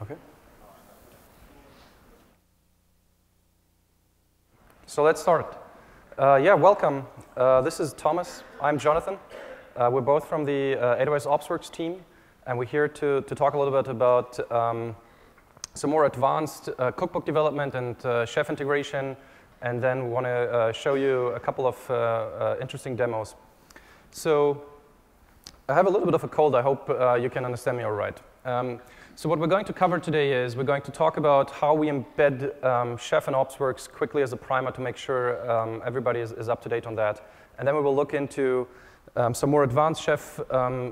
Okay. So let's start. Yeah, welcome. This is Thomas. I'm Jonathan. We're both from the AWS Ops Works team, and we're here to talk a little bit about some more advanced cookbook development and chef integration, and then we want to show you a couple of interesting demos. So I have a little bit of a cold. I hope you can understand me all right. So what we're going to cover today is we're going to talk about how we embed Chef and OpsWorks quickly as a primer to make sure everybody is up to date on that. And then we will look into some more advanced Chef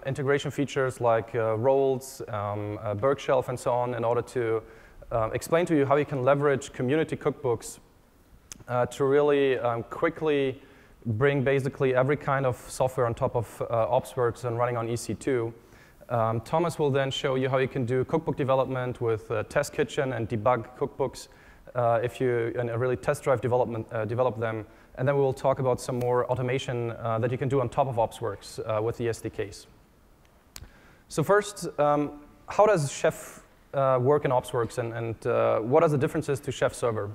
integration features like roles, Berkshelf, and so on in order to explain to you how you can leverage community cookbooks to really quickly bring basically every kind of software on top of OpsWorks and running on EC2. Thomas will then show you how you can do cookbook development with Test Kitchen and debug cookbooks if you really test drive develop them. And then we will talk about some more automation that you can do on top of OpsWorks with the SDKs. So first, how does Chef work in OpsWorks, and what are the differences to Chef Server?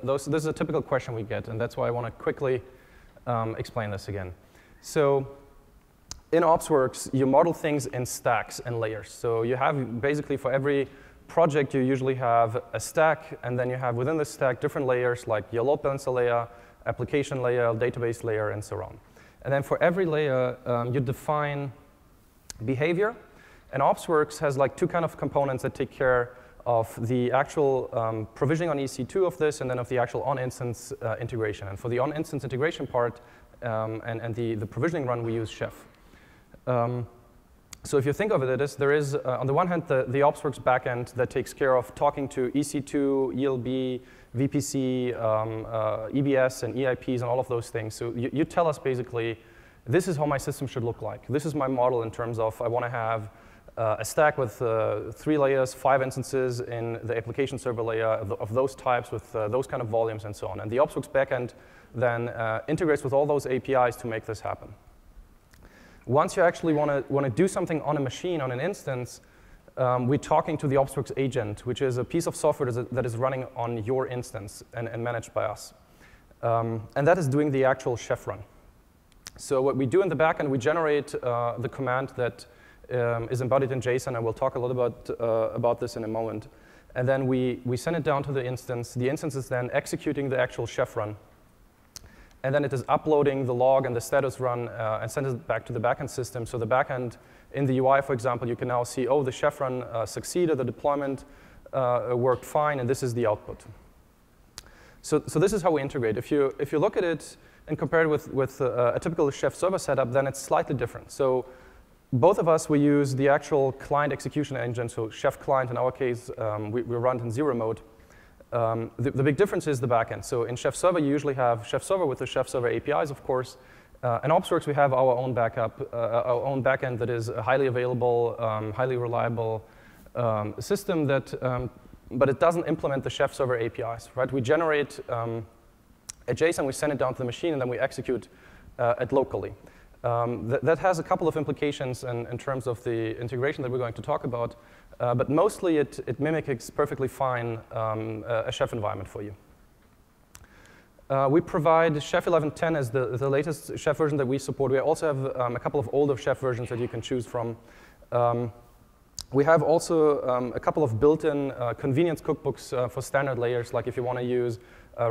This is a typical question we get, and that's why I want to quickly explain this again. So in OpsWorks, you model things in stacks and layers. So you have basically for every project, you usually have a stack, and then you have within the stack different layers like your load balancer layer, application layer, database layer, and so on. And then for every layer, you define behavior. And OpsWorks has like two kind of components that take care of the actual provisioning on EC2 of this, and then of the actual on-instance integration. And for the on-instance integration part and the provisioning run, we use Chef. So if you think of it, there is on the one hand, the OpsWorks backend that takes care of talking to EC2, ELB, VPC, EBS, and EIPs, and all of those things. So you tell us basically, this is how my system should look like. This is my model in terms of I want to have a stack with 3 layers, 5 instances in the application server layer of those types with those kind of volumes and so on. And the OpsWorks backend then integrates with all those APIs to make this happen. Once you actually want to do something on a machine, on an instance, we're talking to the OpsWorks agent, which is a piece of software that is running on your instance and managed by us. And that is doing the actual Chef run. So what we do in the backend, we generate the command that is embodied in JSON, and we'll talk a little bit about this in a moment. And then we send it down to the instance. The instance is then executing the actual Chef run. And then it is uploading the log and the status run and sends it back to the backend system. So the backend in the UI, for example, you can now see, oh, the Chef run succeeded, the deployment worked fine, and this is the output. So this is how we integrate. If you look at it and compare it with a typical Chef server setup, then it's slightly different. So both of us, we use the actual client execution engine, so Chef client in our case, we run it in 0 mode. The big difference is the backend. So in Chef Server, you usually have Chef Server with the Chef Server APIs, of course. In OpsWorks, we have our own backup, our own backend that is a highly available, highly reliable system that, but it doesn't implement the Chef Server APIs, right? We generate a JSON, we send it down to the machine, and then we execute it locally. That has a couple of implications in terms of the integration that we're going to talk about. But mostly, it mimics perfectly fine a Chef environment for you. We provide Chef 11.10 as the latest Chef version that we support. We also have a couple of older Chef versions that you can choose from. We have also a couple of built-in convenience cookbooks for standard layers, like if you want to use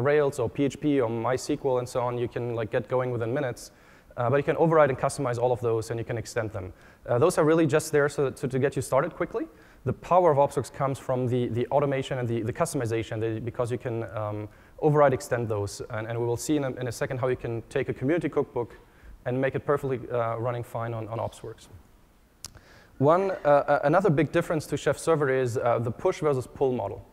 Rails or PHP or MySQL and so on, you can get going within minutes. But you can override and customize all of those, and you can extend them. Those are really just there to get you started quickly. The power of OpsWorks comes from the automation and the customization, because you can override, extend those. And we will see in a second how you can take a community cookbook and make it perfectly running fine on OpsWorks. Another big difference to Chef Server is the push versus pull model.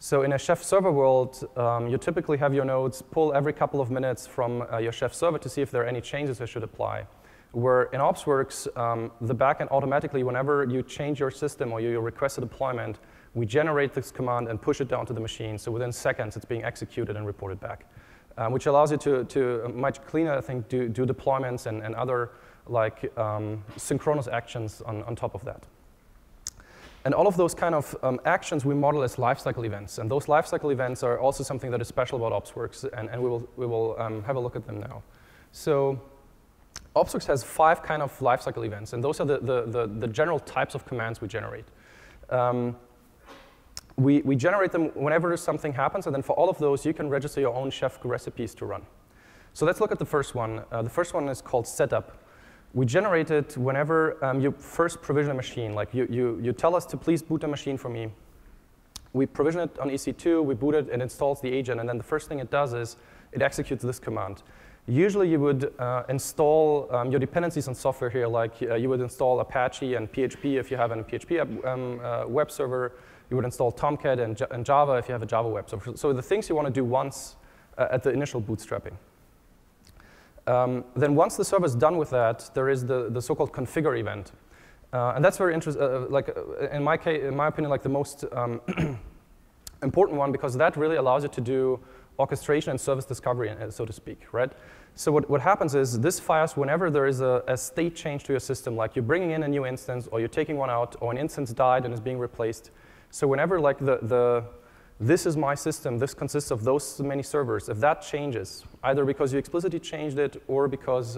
So in a Chef Server world, you typically have your nodes pull every couple of minutes from your Chef Server to see if there are any changes that should apply. Where in OpsWorks, the backend automatically, whenever you change your system or you request a deployment, we generate this command and push it down to the machine. So within seconds, it's being executed and reported back, which allows you to much cleaner, I think, do deployments and other like synchronous actions on top of that. And all of those kind of actions we model as lifecycle events. And those lifecycle events are also something that is special about OpsWorks, and we will have a look at them now. So OpsWorks has 5 kind of lifecycle events, and those are the general types of commands we generate. We generate them whenever something happens, and then for all of those, you can register your own chef recipes to run. So let's look at the first one. The first one is called setup. We generate it whenever you first provision a machine. Like you tell us to please boot a machine for me. We provision it on EC2, we boot it, and installs the agent, and then the first thing it does is it executes this command. Usually you would install your dependencies on software here, like you would install Apache and PHP if you have a PHP web server. You would install Tomcat and Java if you have a Java web server. So the things you want to do once at the initial bootstrapping. Then once the server is done with that, there is the so-called configure event. And that's very interesting, in my opinion, like the most important one, because that really allows you to do orchestration and service discovery, so to speak, right? So what happens is this fires whenever there is a state change to your system, like you're bringing in a new instance, or you're taking one out, or an instance died and is being replaced. So whenever like this is my system, this consists of those many servers, if that changes, either because you explicitly changed it or because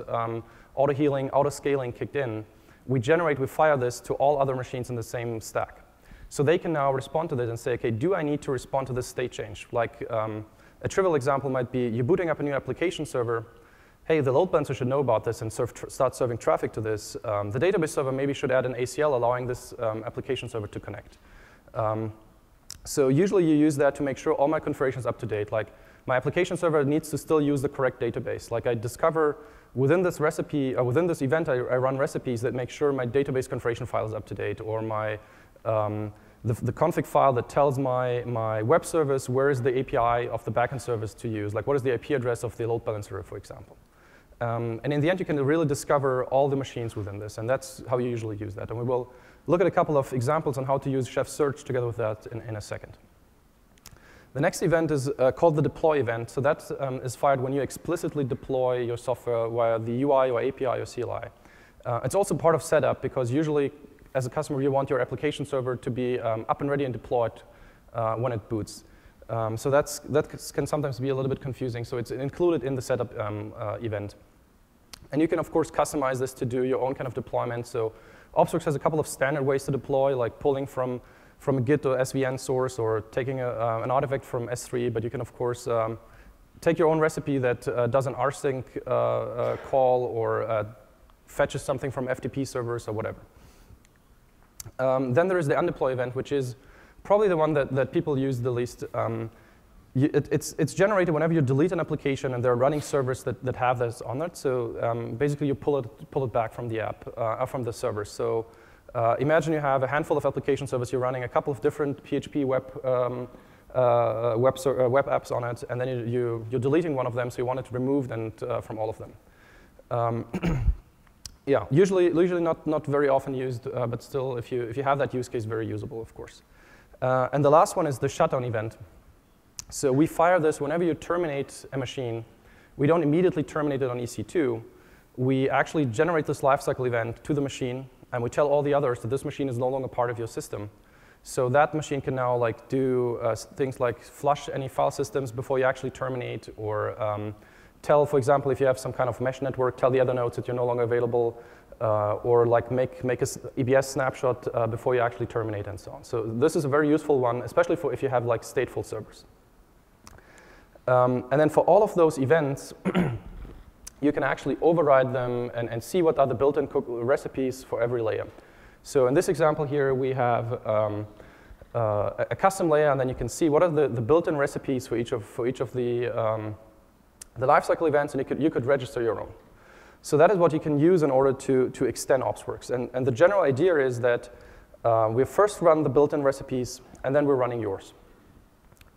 auto-healing, auto-scaling kicked in, we fire this to all other machines in the same stack. So they can now respond to this and say, okay, do I need to respond to this state change? Like a trivial example might be you're booting up a new application server. Hey, the load balancer should know about this and start serving traffic to this. The database server maybe should add an ACL allowing this application server to connect. So usually you use that to make sure all my configuration is up to date. Like my application server needs to still use the correct database. Like I discover within this recipe, or within this event, I run recipes that make sure my database configuration file is up to date, or my the config file that tells my web service where is the API of the backend service to use. Like what is the IP address of the load balancer, for example. And in the end, you can really discover all the machines within this, and that's how you usually use that. And we will look at a couple of examples on how to use Chef Search together with that in a second. The next event is called the deploy event. So that is fired when you explicitly deploy your software via the UI or API or CLI. It's also part of setup, because usually, as a customer, you want your application server to be up and ready and deployed when it boots. So that can sometimes be a little bit confusing. So it's included in the setup event. And you can, of course, customize this to do your own kind of deployment. So OpsWorks has a couple of standard ways to deploy, like pulling from a Git or SVN source, or taking an artifact from S3. But you can, of course, take your own recipe that does an rsync call, or fetches something from FTP servers or whatever. Then there is the undeploy event, which is probably the one that people use the least. It's generated whenever you delete an application and there are running servers that have this on it. So basically, you pull it back from the app, from the server. So imagine you have a handful of application servers. You're running a couple of different PHP web apps on it, and then you're deleting one of them. So you want it removed and from all of them. Yeah, usually not very often used, but still, if you have that use case, very usable, of course. And the last one is the shutdown event. So we fire this whenever you terminate a machine. We don't immediately terminate it on EC2. We actually generate this lifecycle event to the machine, and we tell all the others that this machine is no longer part of your system. So that machine can now like do things like flush any file systems before you actually terminate, or tell, for example, if you have some kind of mesh network, tell the other nodes that you're no longer available, or like make a EBS snapshot before you actually terminate, and so on. So this is a very useful one, especially for if you have like stateful servers. And then for all of those events, you can actually override them and see what are the built-in recipes for every layer. So in this example here, we have a custom layer, and then you can see what are the built-in recipes for each of the lifecycle events, and you could register your own. So that is what you can use in order to extend OpsWorks. And the general idea is that we first run the built-in recipes, and then we're running yours.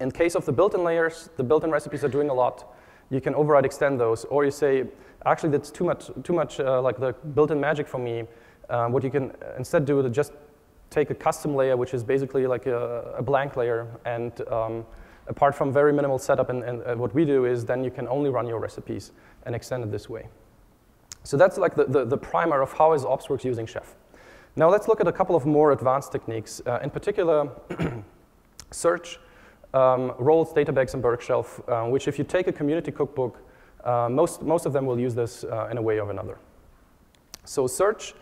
In case of the built-in layers, the built-in recipes are doing a lot. You can override extend those, or you say, actually, that's too much like the built-in magic for me. What you can instead do is just take a custom layer, which is basically like a blank layer, and apart from very minimal setup, and what we do is then you can only run your recipes and extend it this way. So that's like the primer of how is OpsWorks using Chef. Now let's look at a couple of more advanced techniques. In particular, search, roles, databags, and Berkshelf, which if you take a community cookbook, most of them will use this in a way or another. So search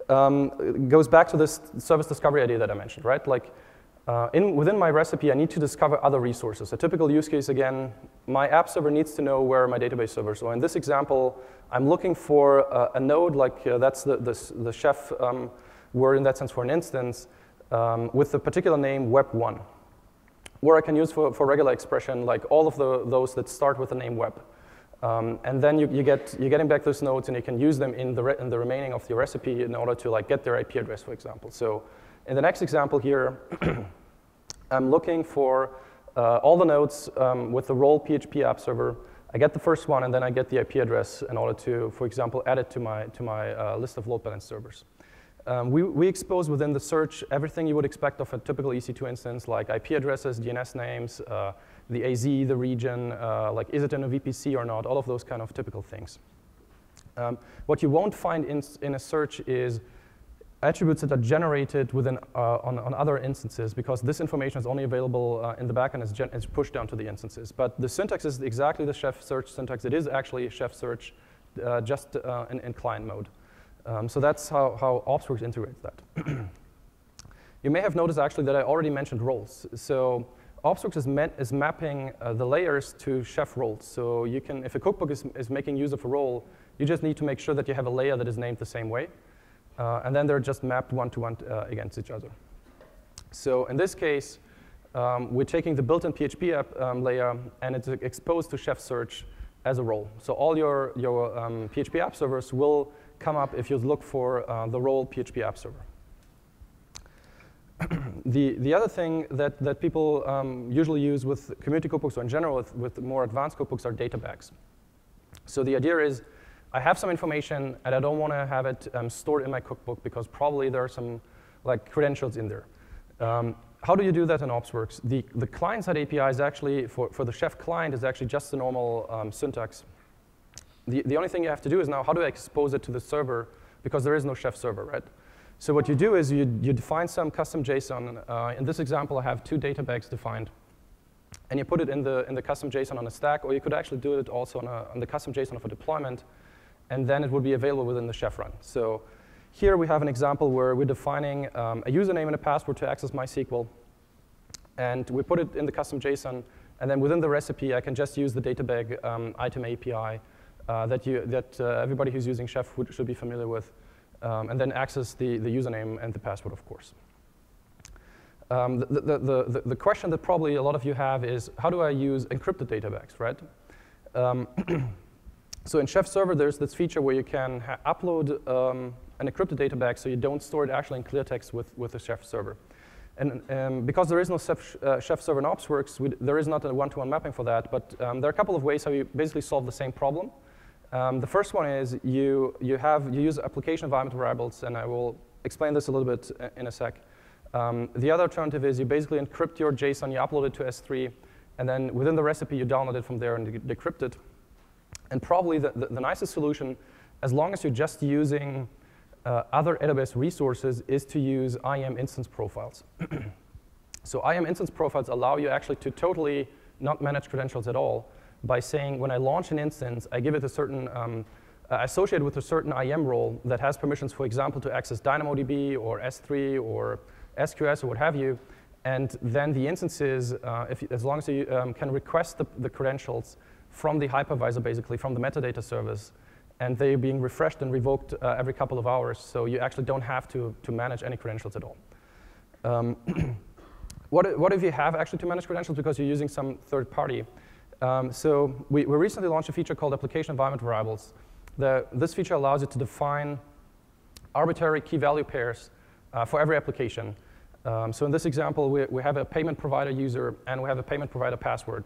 goes back to this service discovery idea that I mentioned, right? Like within my recipe, I need to discover other resources. A typical use case, again, my app server needs to know where my database server is. So in this example, I'm looking for a node, like that's the chef word in that sense for an instance, with the particular name web1, where I can use for regular expression, like all of those that start with the name web. And then you're getting back those nodes, and you can use them in the remaining of your recipe in order to like get their IP address, for example. So in the next example here, I'm looking for all the nodes with the role PHP app server. I get the first one, and then I get the IP address in order to, for example, add it to my list of load balance servers. We expose within the search everything you would expect of a typical EC2 instance, like IP addresses, DNS names, the AZ, the region, like is it in a VPC or not, all of those kind of typical things. What you won't find in a search is attributes that are generated within, on other instances, because this information is only available in the backend as it's pushed down to the instances. But the syntax is exactly the chef search syntax. It is actually chef search, just in client mode. So that's how OpsWorks integrates that. You may have noticed actually that I already mentioned roles. So OpsWorks is mapping the layers to chef roles. So you can, if a cookbook is making use of a role, you just need to make sure that you have a layer that is named the same way. And then they're just mapped one-to-one against each other. So in this case, we're taking the built-in PHP app layer, and it's exposed to chef search as a role. So all your PHP app servers will come up if you look for the role PHP app server. The other thing that people usually use with community cookbooks, or in general with more advanced cookbooks, are data bags. So the idea is I have some information, and I don't want to have it stored in my cookbook because probably there are some like credentials in there. How do you do that in OpsWorks? The client-side API is actually, for the chef client, is actually just the normal syntax. The only thing you have to do is now, how do I expose it to the server? Because there is no chef server, right? So what you do is you define some custom JSON. In this example, I have 2 data bags defined. And you put it in the custom JSON on a stack, or you could actually do it also on the custom JSON for deployment, and then it would be available within the chef run. So here we have an example where we're defining a username and a password to access MySQL. And we put it in the custom JSON, and then within the recipe, I can just use the databag item API that everybody who's using Chef should be familiar with, and then access the username and the password, of course. The question that probably a lot of you have is, how do I use encrypted databags, right? So in Chef Server, there's this feature where you can upload an encrypted databag so you don't store it actually in clear text with the Chef Server. And because there is no Chef Server in OpsWorks, there is not a one-to-one mapping for that, but there are a couple of ways how you basically solve the same problem. The first one is you use application environment variables, and I will explain this a little bit in a sec. The other alternative is you basically encrypt your JSON, you upload it to S3, and then within the recipe, you download it from there and decrypt it. And probably the nicest solution, as long as you're just using other AWS resources, is to use IAM instance profiles. So IAM instance profiles allow you actually to totally not manage credentials at all by saying, when I launch an instance, I give it a certain, associated with a certain IAM role that has permissions, for example, to access DynamoDB or S3 or SQS or what have you. And then the instances, as long as you can request the credentials from the hypervisor, basically, from the metadata service, and they're being refreshed and revoked every couple of hours, so you actually don't have to manage any credentials at all. What if you have actually to manage credentials because you're using some third party? So we recently launched a feature called Application Environment Variables. This feature allows you to define arbitrary key value pairs for every application. So in this example, we have a payment provider user, and we have a payment provider password.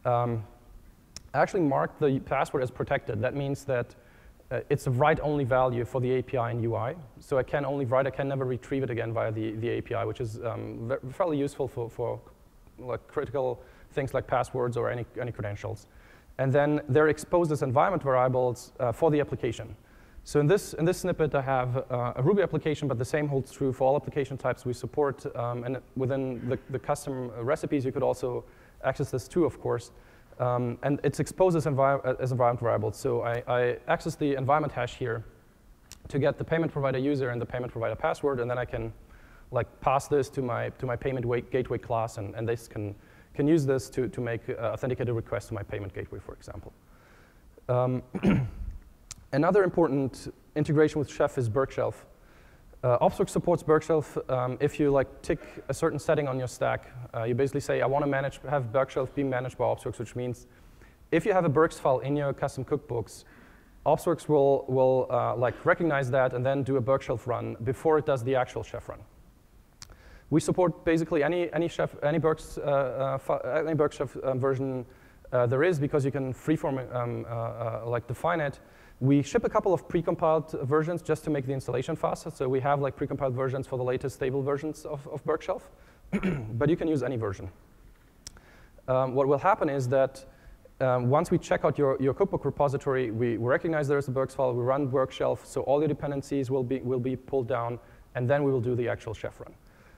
I actually marked the password as protected. That means that it's a write-only value for the API and UI. So I can only write, I can never retrieve it again via the API, which is fairly useful for like critical things like passwords or any credentials. And then they're exposed as environment variables for the application. So in this snippet, I have a Ruby application, but the same holds true for all application types we support. And within the custom recipes, you could also access this too, of course. And it's exposed as environment variables. So I access the environment hash here to get the payment provider user and the payment provider password, and then I can pass this to my payment gateway class, and this can use this to make authenticated requests to my payment gateway, for example. Another important integration with Chef is Berkshelf. OpsWorks supports Berkshelf. If you tick a certain setting on your stack, you basically say, I want to have Berkshelf be managed by OpsWorks, which means if you have a Berksfile in your custom cookbooks, OpsWorks will recognize that and then do a Berkshelf run before it does the actual Chef run. We support basically any Berkshelf version there is, because you can freeform define it. We ship a couple of precompiled versions just to make the installation faster. So we have precompiled versions for the latest stable versions of Berkshelf, but you can use any version. What will happen is that once we check out your cookbook repository, we recognize there's a Berksfile, we run Berkshelf, so all your dependencies will be pulled down, and then we will do the actual Chef run.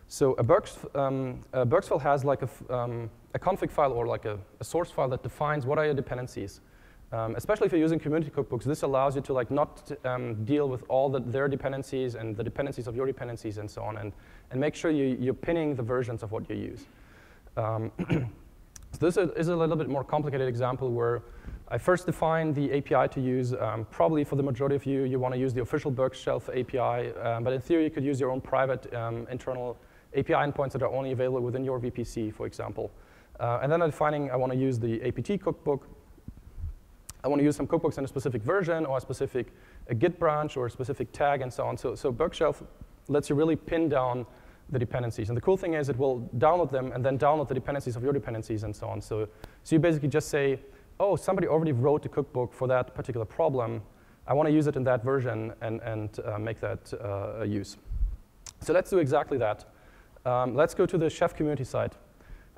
So a Berksfile has a config file or a source file that defines what are your dependencies. Especially if you're using community cookbooks, this allows you to not deal with all their dependencies and the dependencies of your dependencies and so on, and make sure you're pinning the versions of what you use. So this is a little bit more complicated example where I first define the API to use. Probably for the majority of you want to use the official Berkshelf API, but in theory, you could use your own private internal API endpoints that are only available within your VPC, for example. And then I'm defining I want to use the APT cookbook. I want to use some cookbooks in a specific version or a Git branch or a specific tag and so on. So Berkshelf lets you really pin down the dependencies. And the cool thing is it will download them and then download the dependencies of your dependencies and so on. So you basically just say, oh, somebody already wrote a cookbook for that particular problem. I want to use it in that version and make that a use. So let's do exactly that. Let's go to the Chef community site.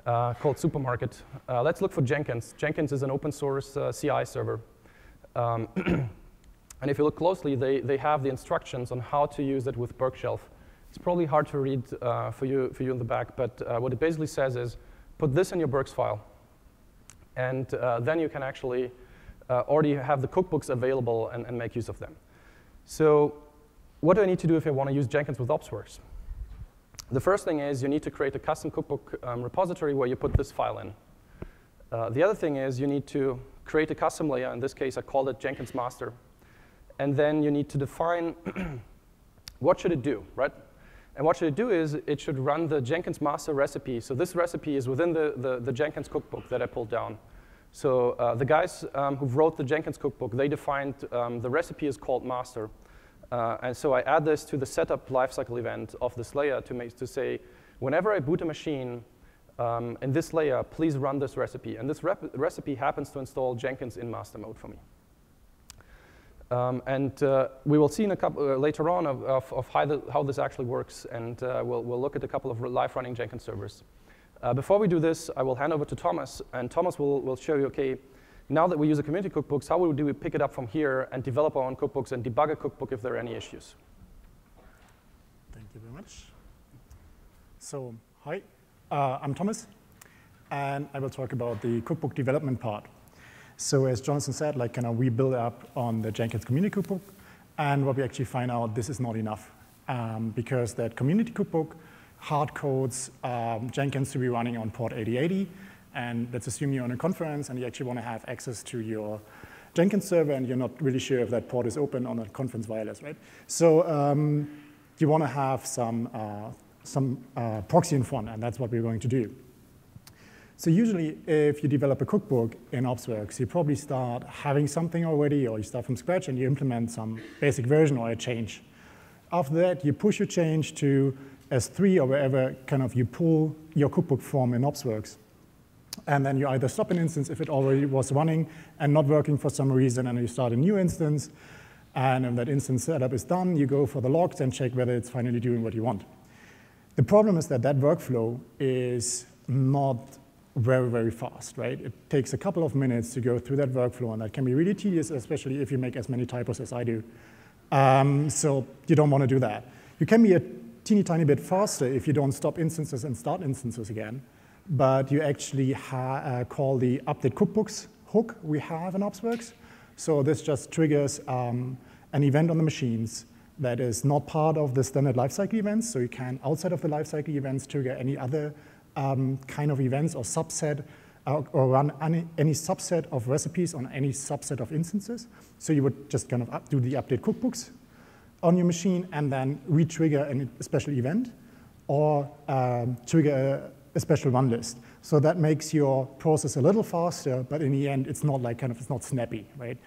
Called Supermarket. Let's look for Jenkins. Jenkins is an open source CI server. And if you look closely, they have the instructions on how to use it with Berkshelf. It's probably hard to read for you in the back, but what it basically says is, put this in your Berksfile, and then you can actually already have the cookbooks available and make use of them. So what do I need to do if I want to use Jenkins with OpsWorks? The first thing is you need to create a custom cookbook repository where you put this file in. The other thing is you need to create a custom layer. In this case, I called it Jenkins master. And then you need to define what should it do, right? And what should it do is it should run the Jenkins master recipe. So this recipe is within the Jenkins cookbook that I pulled down. So the guys who wrote the Jenkins cookbook, they defined the recipe is called master. And so I add this to the setup lifecycle event of this layer to say, whenever I boot a machine in this layer, please run this recipe. And this recipe happens to install Jenkins in master mode for me. We will see in a couple later on of how this actually works, and we'll look at a couple of live running Jenkins servers. Before we do this, I will hand over to Thomas, and Thomas will show you, okay, now that we use a community cookbooks, how do we pick it up from here and develop our own cookbooks and debug a cookbook if there are any issues? Thank you very much. So, hi, I'm Thomas, and I will talk about the cookbook development part. So as Jonathan said, we build up on the Jenkins community cookbook, and what we actually find out, this is not enough, because that community cookbook hard codes Jenkins to be running on port 8080. And let's assume you're on a conference and you actually want to have access to your Jenkins server, and you're not really sure if that port is open on a conference wireless, right? So you want to have some proxy in front, and that's what we're going to do. So usually, if you develop a cookbook in OpsWorks, you probably start having something already, or you start from scratch and you implement some basic version or a change. After that, you push your change to S3 or wherever you pull your cookbook from in OpsWorks. And then you either stop an instance if it already was running and not working for some reason, and you start a new instance. And when that instance setup is done, you go for the logs and check whether it's finally doing what you want. The problem is that workflow is not very, very fast, right? It takes a couple of minutes to go through that workflow, and that can be really tedious, especially if you make as many typos as I do. So you don't want to do that. You can be a teeny tiny bit faster if you don't stop instances and start instances again, but you actually call the update cookbooks hook we have in OpsWorks. So this just triggers an event on the machines that is not part of the standard lifecycle events. So you can, outside of the lifecycle events, trigger any other kind of events or subset, or run any subset of recipes on any subset of instances. So you would just kind of do the update cookbooks on your machine and then re-trigger a special event or trigger a special run list. So that makes your process a little faster, but in the end, it's not like it's not snappy, right?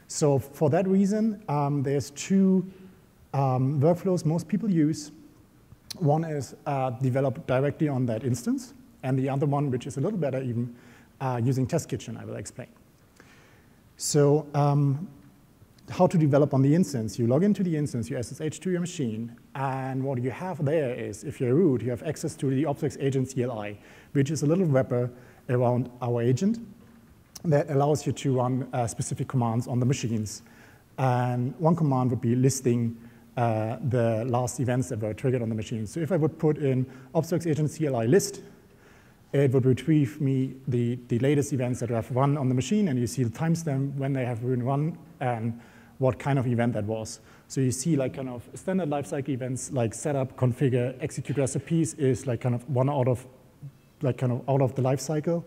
So for that reason, there's two workflows most people use. One is developed directly on that instance, and the other one, which is a little better even, using Test Kitchen, I will explain. So how to develop on the instance. You log into the instance, you SSH to your machine, and what you have there is, if you're root, you have access to the opsworks-agent-cli, which is a little wrapper around our agent that allows you to run specific commands on the machines. And one command would be listing the last events that were triggered on the machine. So if I would put in opsworks-agent-cli list, it would retrieve me the latest events that have run on the machine, and you see the timestamp when they have been run and what kind of event that was. So you see like kind of standard lifecycle events like setup, configure, execute recipes is like kind of one out of the lifecycle.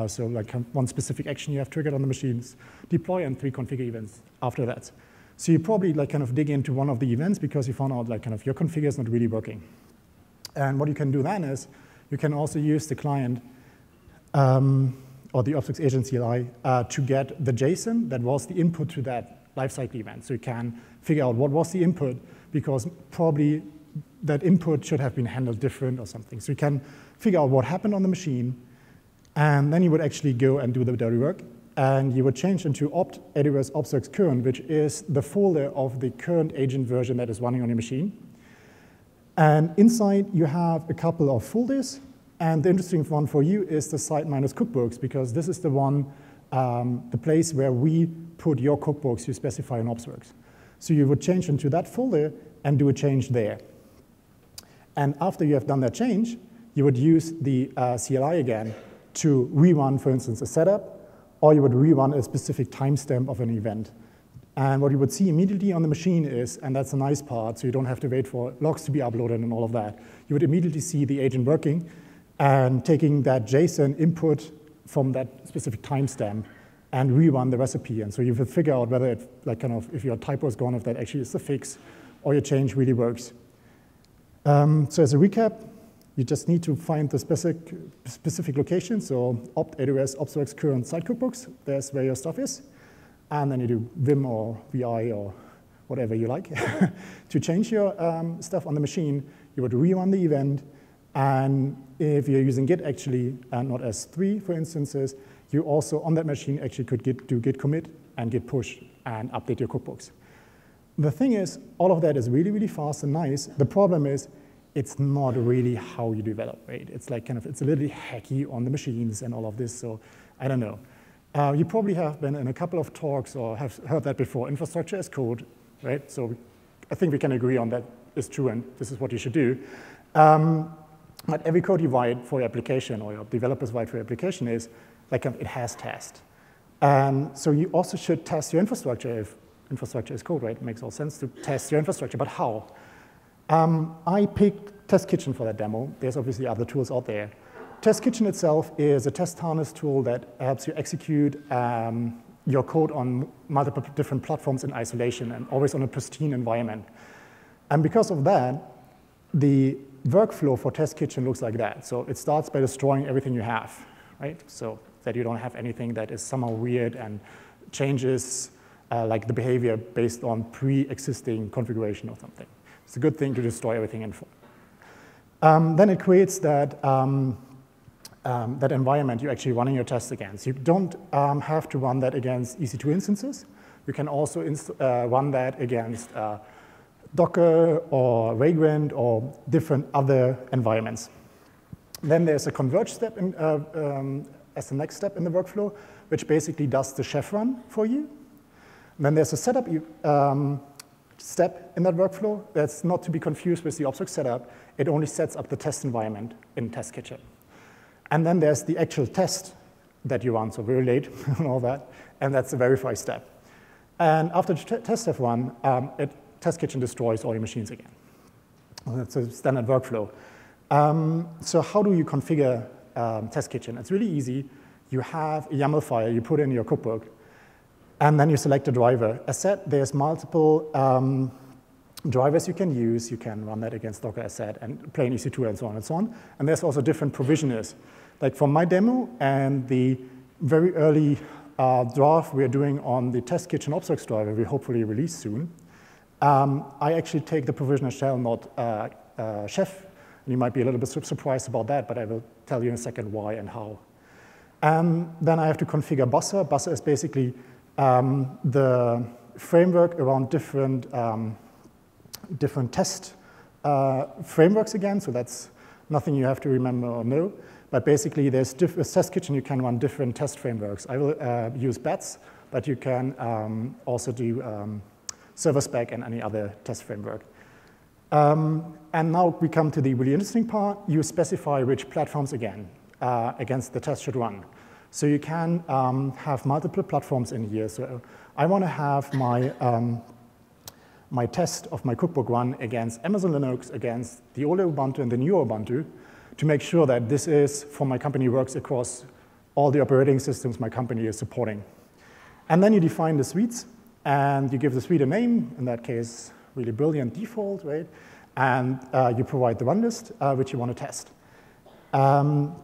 So like one specific action you have triggered on the machines, deploy, and 3 configure events after that. So you probably like kind of dig into one of the events because you found out like kind of your configure is not really working. And what you can do then is you can also use the client or the opsworks-agent-cli to get the JSON that was the input to that lifecycle event. So you can figure out what was the input because probably that input should have been handled different or something. So you can figure out what happened on the machine, and then you would actually go and do the dirty work, and you would change into AWS Ops Works current, which is the folder of the current agent version that is running on your machine. And inside, you have a couple of folders, and the interesting one for you is the site minus cookbooks, because this is the one, the place where we put your cookbooks you specify in OpsWorks. So you would change into that folder and do a change there. And after you have done that change, you would use the CLI again to rerun, for instance, a setup, or you would rerun a specific timestamp of an event. And what you would see immediately on the machine is, and that's a nice part, so you don't have to wait for logs to be uploaded and all of that, you would immediately see the agent working and taking that JSON input from that specific timestamp and rerun the recipe. And so you would figure out whether it, like kind of, if your typo is gone, if that actually is the fix, or your change really works. So as a recap, you just need to find the specific location. So AWS Ops Works current site cookbooks, there's where your stuff is. And then you do vim or vi or whatever you like to change your stuff on the machine. You would rerun the event. And if you're using Git actually, and not S3 for instances, you also on that machine actually could do git commit and git push and update your cookbooks. The thing is, all of that is really, really fast and nice. The problem is, it's not really how you develop, right? It's like kind of, it's a little hacky on the machines and all of this, so I don't know. You probably have been in a couple of talks or have heard that before, infrastructure as code, right? So I think we can agree on that is true and this is what you should do. But every code you write for your application or your developers write for your application is like it has test. So you also should test your infrastructure if infrastructure is code, right? It makes all sense to test your infrastructure, but how? I picked Test Kitchen for that demo. There's obviously other tools out there. Test Kitchen itself is a test harness tool that helps you execute your code on multiple different platforms in isolation and always on a pristine environment. And because of that, the workflow for Test Kitchen looks like that. So it starts by destroying everything you have, right? So that you don't have anything that is somehow weird and changes like the behavior based on pre-existing configuration or something. It's a good thing to destroy everything in full. Then it creates that, that environment you're actually running your tests against. You don't have to run that against EC2 instances. You can also run that against Docker or Vagrant or different other environments. Then there's a converge step as the next step in the workflow, which basically does the chef run for you. And then there's a setup step in that workflow. That's not to be confused with the OpsWorks setup. It only sets up the test environment in Test Kitchen. And then there's the actual test that you run, so very late and all that, and that's the verify step. And after the test have run, Test Kitchen destroys all your machines again. That's a standard workflow. So how do you configure Test Kitchen? It's really easy. You have a YAML file you put in your cookbook, and then you select a driver. As said, there's multiple drivers you can use. You can run that against Docker, as said, and plain EC2 and so on and so on. And there's also different provisioners. Like for my demo and the very early draft we're doing on the Test Kitchen OpsWorks driver, we hopefully release soon, I actually take the provisioner shell, not chef. And you might be a little bit surprised about that, but I will tell you in a second why and how. Then I have to configure Buzzer. Buzzer is basically the framework around different test frameworks again, so that's nothing you have to remember or know. But basically, with Test Kitchen, you can run different test frameworks. I will use BATS, but you can also do server spec and any other test framework. And now we come to the really interesting part. You specify which platforms again against the test should run. So you can have multiple platforms in here. So I want to have my test of my cookbook run against Amazon Linux, against the older Ubuntu and the newer Ubuntu, to make sure that this is, for my company, works across all the operating systems my company is supporting. And then you define the suites, and you give the suite a name, in that case, really brilliant default, right? And you provide the run list, which you want to test. And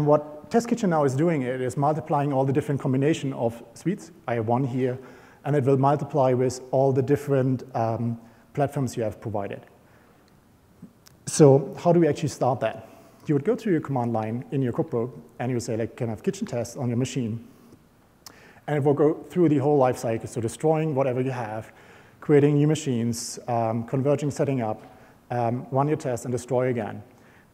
what Test Kitchen now is doing, it is multiplying all the different combination of suites. I have one here, and it will multiply with all the different platforms you have provided. So how do we actually start that? You would go to your command line in your cookbook, and you would say, like, can I have kitchen test on your machine? And it will go through the whole life cycle, so destroying whatever you have, creating new machines, converging, setting up, run your test, and destroy again.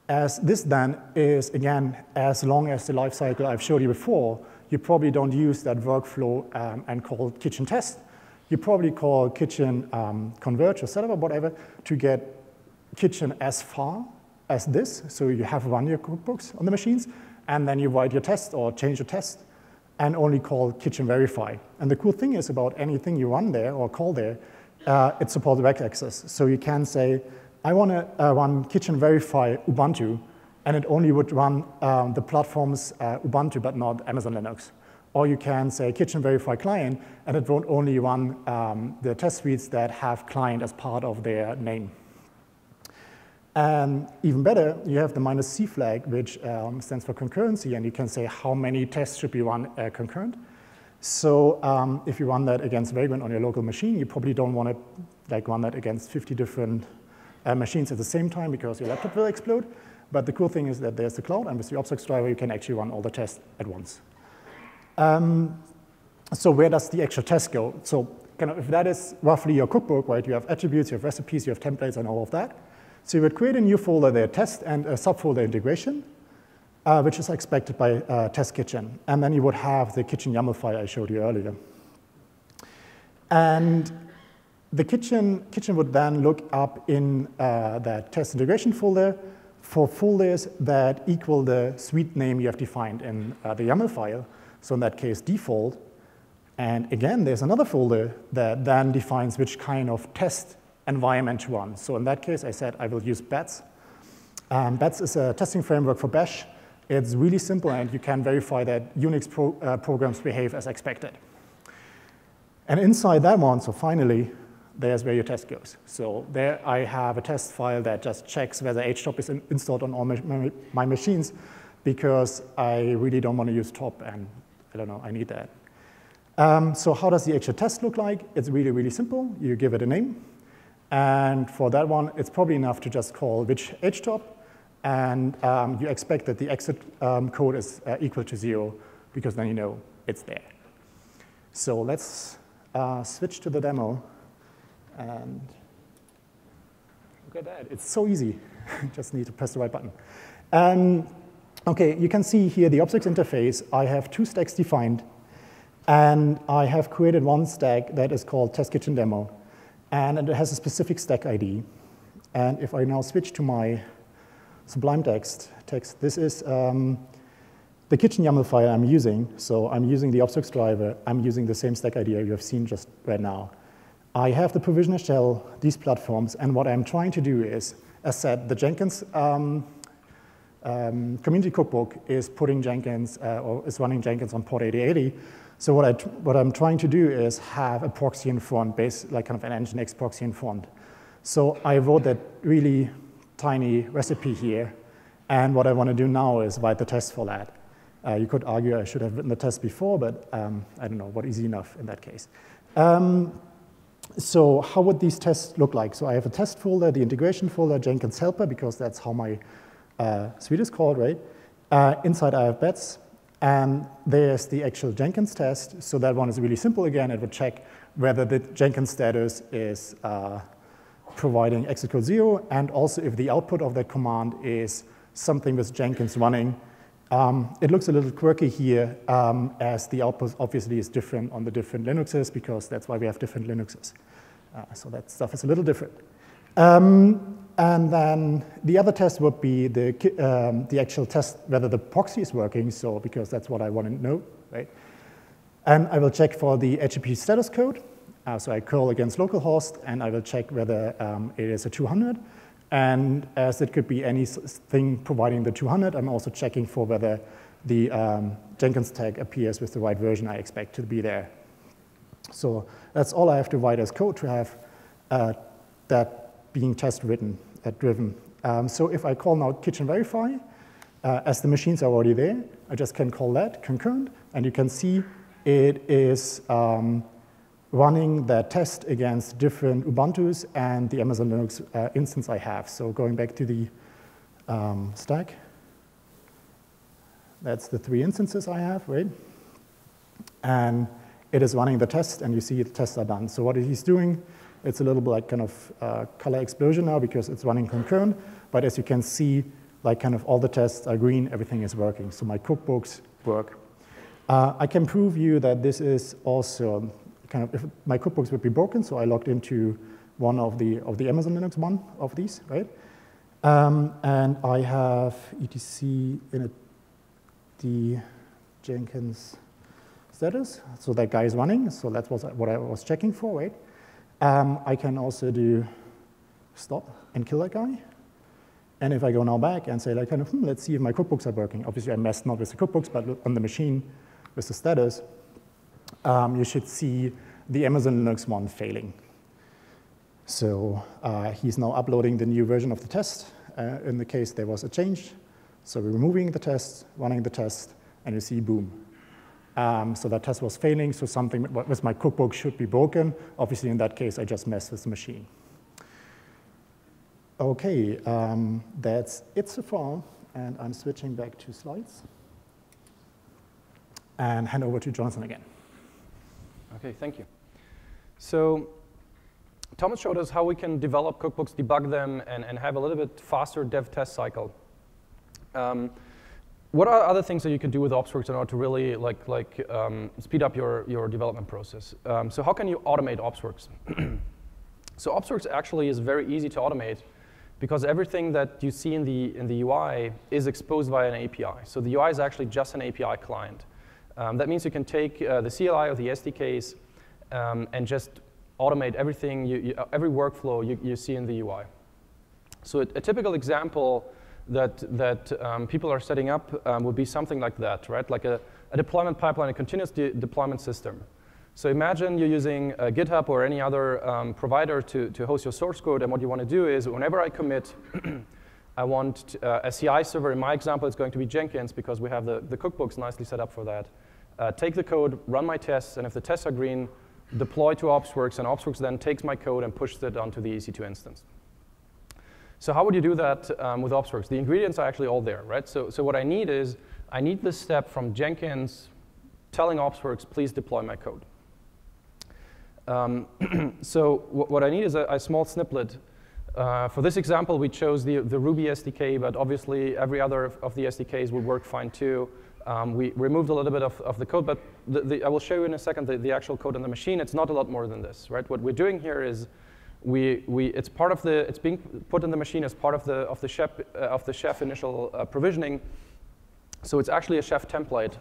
As this then is, again, as long as the life cycle I've showed you before, you probably don't use that workflow and call kitchen test. You probably call kitchen converge or setup or whatever to get kitchen as far as this. So you have run your cookbooks on the machines, and then you write your test or change your test and only call kitchen verify. And the cool thing is about anything you run there or call there, it supports reg access. So you can say, I want to run kitchen verify Ubuntu, and it only would run the platform's Ubuntu, but not Amazon Linux. Or you can say kitchen verify client, and it won't only run the test suites that have client as part of their name. And even better, you have the -C flag, which stands for concurrency, and you can say how many tests should be run concurrent. So if you run that against Vagrant on your local machine, you probably don't want to run that against 50 different machines at the same time, because your laptop will explode. But the cool thing is that there's the cloud, and with the OpsWorks driver, you can actually run all the tests at once. So where does the actual test go? So if that is roughly your cookbook, right? You have attributes, you have recipes, you have templates, and all of that. So you would create a new folder there, test, and a subfolder integration, which is expected by Test Kitchen. And then you would have the kitchen YAML file I showed you earlier. And the kitchen would then look up in that test integration folder for folders that equal the suite name you have defined in the YAML file. So in that case, default. And again, there's another folder that then defines which kind of test environment to run. So in that case, I said I will use BATS. BATS is a testing framework for Bash. It's really simple, and you can verify that Unix programs behave as expected. And inside that one, so finally, there's where your test goes. So there I have a test file that just checks whether HTOP is installed on all my machines, because I really don't want to use top, and I don't know, I need that. So how does the actual test look like? It's really, really simple. You give it a name. And for that one, it's probably enough to just call which HTOP, and you expect that the exit code is equal to 0, because then you know it's there. So let's switch to the demo. And look at that, it's so easy. Just need to press the right button. OK, you can see here the OpsWorks interface. I have 2 stacks defined, and I have created one stack that is called Test Kitchen Demo. and it has a specific stack ID. And if I now switch to my Sublime text, this is the kitchen YAML file I'm using. So I'm using the OpsWorks driver. I'm using the same stack ID you have seen just right now. I have the provisioner shell, these platforms, and what I'm trying to do is, as said, the Jenkins community cookbook is putting Jenkins, or is running Jenkins on port 8080. So what I'm trying to do is have a proxy in front, like kind of an Nginx proxy in front. So I wrote that really tiny recipe here, and what I want to do now is write the test for that. You could argue I should have written the test before, but I don't know, what easy enough in that case. So how would these tests look like? So I have a test folder, the integration folder, Jenkins helper, because that's how my suite is called, right? Inside I have bets, and there's the actual Jenkins test. So that one is really simple again. It would check whether the Jenkins status is providing exit code 0, and also if the output of that command is something with Jenkins running. It looks a little quirky here, as the output obviously is different on the different Linuxes, because that's why we have different Linuxes. So that stuff is a little different. And then the other test would be the actual test whether the proxy is working, so because that's what I want to know, right? And I will check for the HTTP status code. So I curl against localhost, and I will check whether it is a 200. And as it could be anything providing the 200, I'm also checking for whether the Jenkins tag appears with the right version I expect to be there. So that's all I have to write as code to have that being driven. So if I call now kitchen verify, as the machines are already there, I just can call that concurrent, and you can see it is running that test against different Ubuntus and the Amazon Linux instance I have. So going back to the stack, that's the 3 instances I have, right? And it is running the test, and you see the tests are done. So what he's doing, it's a little bit like kind of color explosion now because it's running concurrent, but as you can see, like kind of all the tests are green, everything is working. So my cookbooks work. I can prove you that this is also kind of, if my cookbooks would be broken, so I logged into one of the Amazon Linux one of these, right? And I have etc in it, the Jenkins status, so that guy is running, so that was what I was checking for, right? I can also do stop and kill that guy. And if I go now back and say, like, kind of, let's see if my cookbooks are working. Obviously, I messed not with the cookbooks, but on the machine with the status, you should see the Amazon Linux one failing. So he's now uploading the new version of the test. In the case there was a change. So we're removing the test, running the test, and you see, boom. So that test was failing, so something with my cookbook should be broken. Obviously, in that case, I just messed with the machine. OK, that's it so far. And I'm switching back to slides. And hand over to Jonathan again. OK, thank you. So Thomas showed us how we can develop cookbooks, debug them, and have a little bit faster dev test cycle. What are other things that you can do with OpsWorks in order to really speed up your development process? So how can you automate OpsWorks? So OpsWorks actually is very easy to automate because everything that you see in the UI is exposed via an API. So the UI is actually just an API client. That means you can take the CLI or the SDKs and just automate everything, every workflow you see in the UI. So a typical example that people are setting up would be something like that, right? Like a deployment pipeline, a continuous deployment system. So imagine you're using GitHub or any other provider to host your source code, and what you want to do is whenever I commit, I want a CI server. In my example, it's going to be Jenkins because we have the cookbooks nicely set up for that. Take the code, run my tests, and if the tests are green, deploy to OpsWorks, and OpsWorks then takes my code and pushes it onto the EC2 instance. So how would you do that with OpsWorks? The ingredients are actually all there, right? So what I need is, I need this step from Jenkins telling OpsWorks, please deploy my code. So what I need is a small snippet. For this example, we chose the Ruby SDK, but obviously every other of the SDKs would work fine too. We removed a little bit of the code, but I will show you in a second the actual code on the machine. It's not a lot more than this, right? What we're doing here is It's part of the, it's being put in the machine as part of the chef initial provisioning. So it's actually a chef template.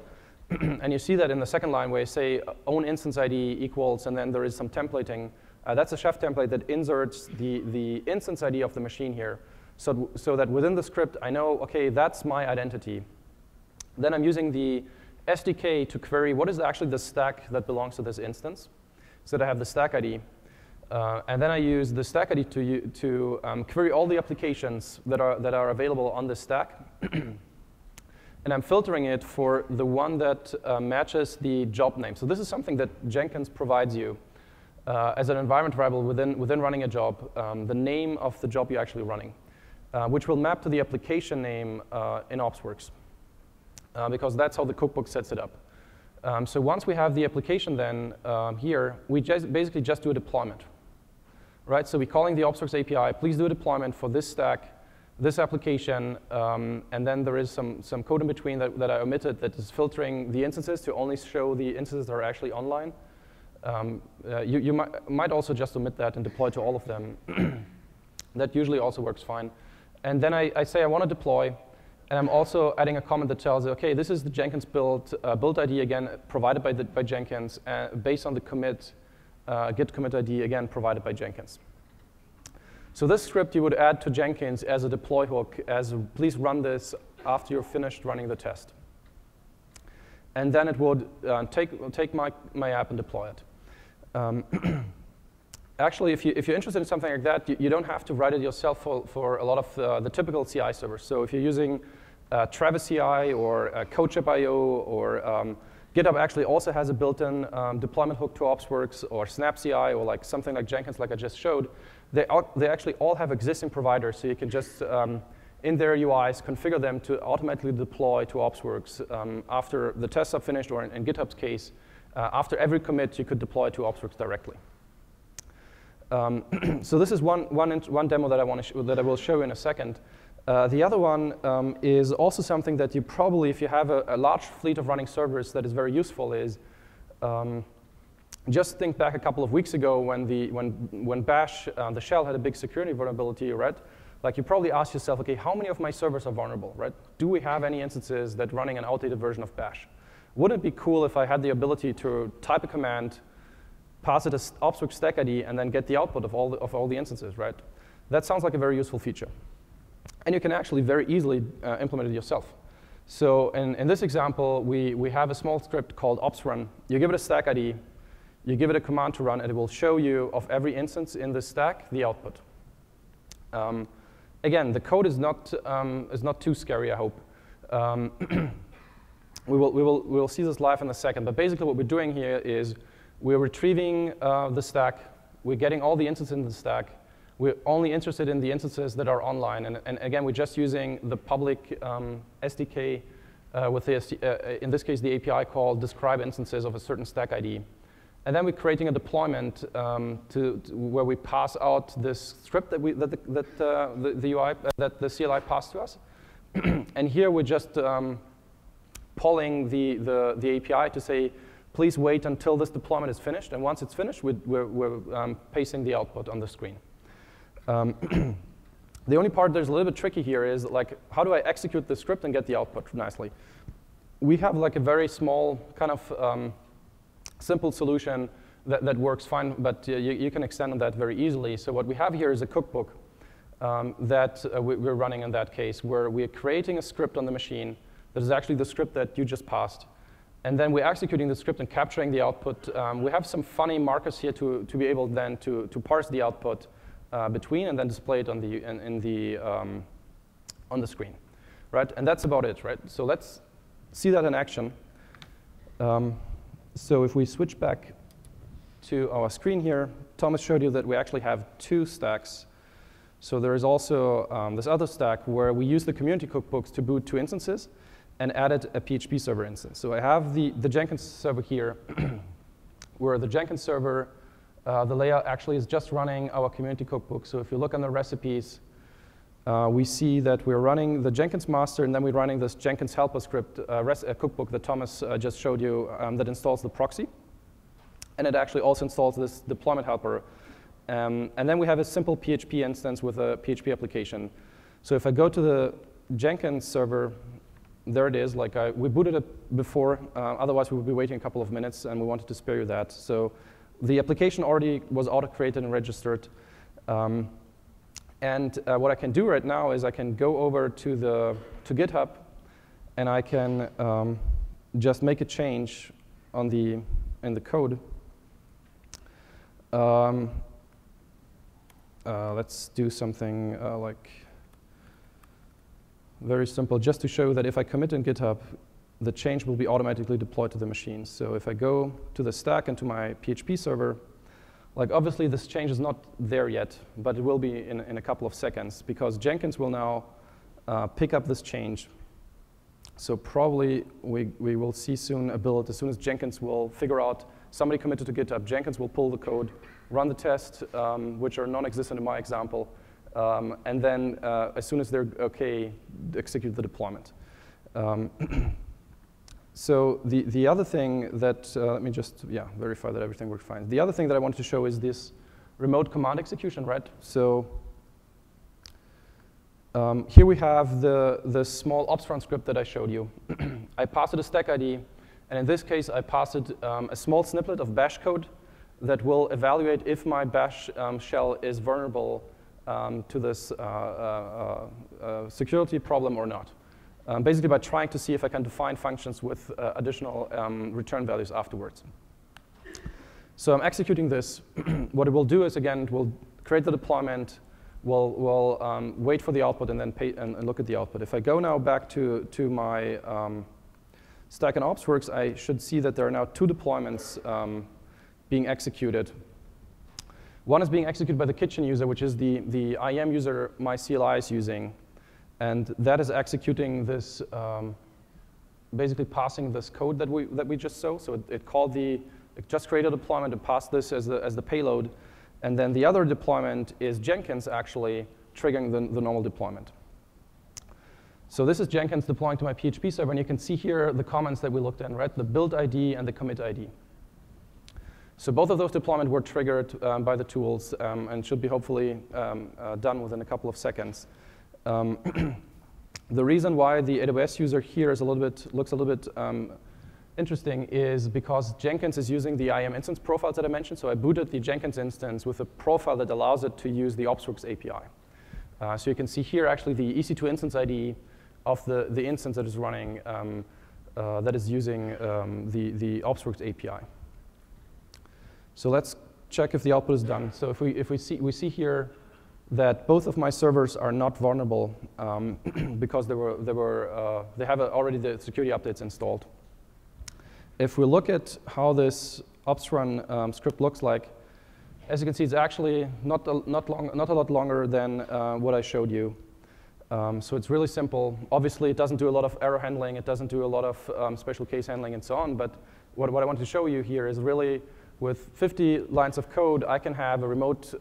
And you see that in the second line where you say own instance ID equals, and then there is some templating. That's a chef template that inserts the instance ID of the machine here, so that within the script I know, OK, that's my identity. Then I'm using the SDK to query what is actually the stack that belongs to this instance, so that I have the stack ID. And then I use the stack ID to query all the applications that are available on the stack. And I'm filtering it for the one that matches the job name. So this is something that Jenkins provides you as an environment variable within running a job, the name of the job you're actually running, which will map to the application name in OpsWorks, because that's how the cookbook sets it up. So once we have the application then here, we basically just do a deployment. Right? So we're calling the OpsWorks API, please do a deployment for this stack, this application, and then there is some code in between that I omitted that is filtering the instances to only show the instances that are actually online. You might also just omit that and deploy to all of them. That usually also works fine. And then I say I want to deploy, and I'm also adding a comment that tells, OK, this is the Jenkins build ID, again, provided by Jenkins, based on the commit, git commit ID, again, provided by Jenkins. So this script you would add to Jenkins as a deploy hook, as please run this after you're finished running the test. And then it would take my app and deploy it. Actually, if you're interested in something like that, you don't have to write it yourself for a lot of the typical CI servers. So if you're using Travis CI or CodeShip.io or GitHub actually also has a built-in deployment hook to OpsWorks, or Snap CI, or like something like Jenkins, like I just showed. They actually all have existing providers, so you can just, in their UIs, configure them to automatically deploy to OpsWorks after the tests are finished, or in GitHub's case, after every commit, you could deploy to OpsWorks directly. So this is one demo that I will show in a second. The other one is also something that you probably, if you have a large fleet of running servers, that is very useful. Is just think back a couple of weeks ago when Bash, the shell, had a big security vulnerability, right? Like you probably ask yourself, OK, how many of my servers are vulnerable, right? Do we have any instances that running an outdated version of Bash? Wouldn't it be cool if I had the ability to type a command, pass it as OpsWorks stack ID, and then get the output of all the instances, right? That sounds like a very useful feature. And you can actually very easily implement it yourself. So in this example, we have a small script called opsrun. You give it a stack ID, you give it a command to run, and it will show you of every instance in the stack the output. Again, the code is not too scary, I hope. We will see this live in a second. But basically, what we're doing here is we're retrieving the stack. We're getting all the instances in the stack. We're only interested in the instances that are online. And again, we're just using the public SDK with the, in this case, the API call describe instances of a certain stack ID. And then we're creating a deployment where we pass out this script that the UI that the CLI passed to us. And here we're just polling the API to say, please wait until this deployment is finished. And once it's finished, we're pasting the output on the screen. The only part that's a little bit tricky here is like, how do I execute the script and get the output nicely? We have like a very small kind of simple solution that works fine, but you can extend on that very easily. So what we have here is a cookbook that we're running in that case, where we're creating a script on the machine that is actually the script that you just passed. And then we're executing the script and capturing the output. We have some funny markers here to be able then to parse the output between and then display it on the screen, right? And that's about it, right? So let's see that in action. So if we switch back to our screen here, Thomas showed you that we actually have two stacks. So there is also this other stack where we use the community cookbooks to boot two instances and added a PHP server instance. So I have the Jenkins server here, where the Jenkins server, the layout actually is just running our community cookbook. So if you look on the recipes, we see that we're running the Jenkins master, and then we're running this Jenkins helper script cookbook that Thomas just showed you that installs the proxy. And it actually also installs this deployment helper And then we have a simple PHP instance with a PHP application. So if I go to the Jenkins server, there it is. Like we booted it before. Otherwise, we would be waiting a couple of minutes, and we wanted to spare you that. So the application already was auto-created and registered. And what I can do right now is I can go over to GitHub, and I can just make a change in the code. Let's do something like very simple, just to show that if I commit in GitHub, the change will be automatically deployed to the machine. So if I go to the stack and to my PHP server, like obviously this change is not there yet, but it will be in a couple of seconds, because Jenkins will now pick up this change. So probably we will see soon a build. As soon as Jenkins will figure out somebody committed to GitHub, Jenkins will pull the code, run the test, which are non-existent in my example, and then as soon as they're OK, execute the deployment. So the other thing that, let me just verify that everything worked fine. The other thing that I wanted to show is this remote command execution, right? So here we have the small ops run script that I showed you. I passed it a stack ID, and in this case, I passed it a small snippet of bash code that will evaluate if my bash shell is vulnerable to this security problem or not. Basically by trying to see if I can define functions with additional return values afterwards. So I'm executing this. What it will do is, again, it will create the deployment, we'll wait for the output, and then and look at the output. If I go now back to my stack in OpsWorks, I should see that there are now 2 deployments being executed. One is being executed by the kitchen user, which is the IAM user my CLI is using. And that is executing this, basically passing this code that we just saw. So it just created a deployment and passed this as the payload. And then the other deployment is Jenkins actually triggering the normal deployment. So this is Jenkins deploying to my PHP server. And you can see here the comments that we looked at, right? The build ID and the commit ID. So both of those deployments were triggered by the tools and should be hopefully done within a couple of seconds. The reason why the AWS user here is looks a little bit interesting is because Jenkins is using the IAM instance profiles that I mentioned. So I booted the Jenkins instance with a profile that allows it to use the OpsWorks API. So you can see here actually the EC2 instance ID of the instance that is running that is using the OpsWorks API. So let's check if the output is done. So if we see here that both of my servers are not vulnerable because they have already the security updates installed. If we look at how this ops run script looks like, as you can see, it's actually not a lot longer than what I showed you. So it's really simple. Obviously, it doesn't do a lot of error handling. It doesn't do a lot of special case handling and so on. But what I wanted to show you here is really with 50 lines of code, I can have a remote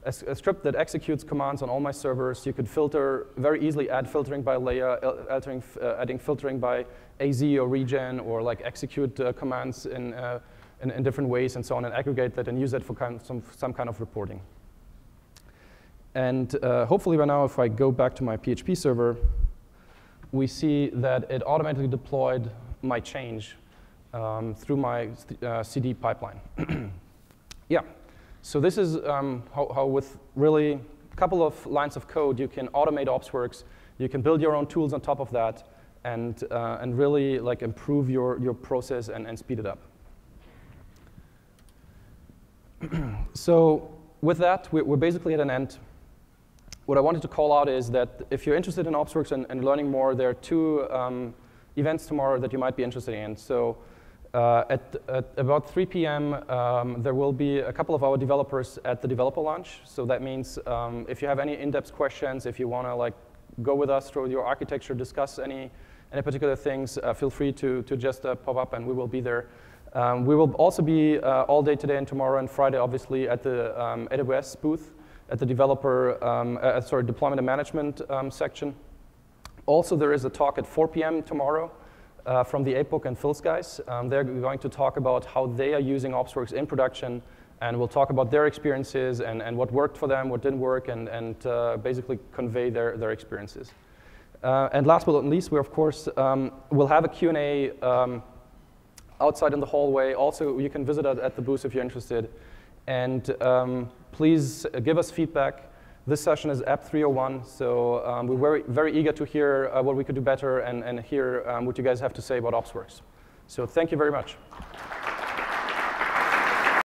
a script that executes commands on all my servers. You could filter very easily, add filtering by layer, adding filtering by AZ or regen, or like execute commands in different ways and so on, and aggregate that and use that for some kind of reporting. And hopefully by now, if I go back to my PHP server, we see that it automatically deployed my change through my CD pipeline. Yeah. So this is how with really a couple of lines of code, you can automate OpsWorks. You can build your own tools on top of that, and really like improve your process and speed it up. So with that, we're basically at an end. What I wanted to call out is that if you're interested in OpsWorks and learning more, there are 2 events tomorrow that you might be interested in. So at about 3 p.m., there will be a couple of our developers at the developer launch. So that means if you have any in-depth questions, if you want to like go with us through your architecture, discuss any particular things, feel free to just pop up, and we will be there. We will also be all day today and tomorrow and Friday, obviously, at the AWS booth at the developer, deployment and management section. Also, there is a talk at 4 p.m. tomorrow from the APOC and Phil's guys. They're going to talk about how they are using OpsWorks in production and we'll talk about their experiences and what worked for them, what didn't work, and basically convey their experiences. And last but not least, we of course will have a Q&A outside in the hallway. Also, you can visit us at the booth if you're interested. And please give us feedback. This session is APP301, so we're very eager to hear what we could do better and hear what you guys have to say about OpsWorks. So thank you very much.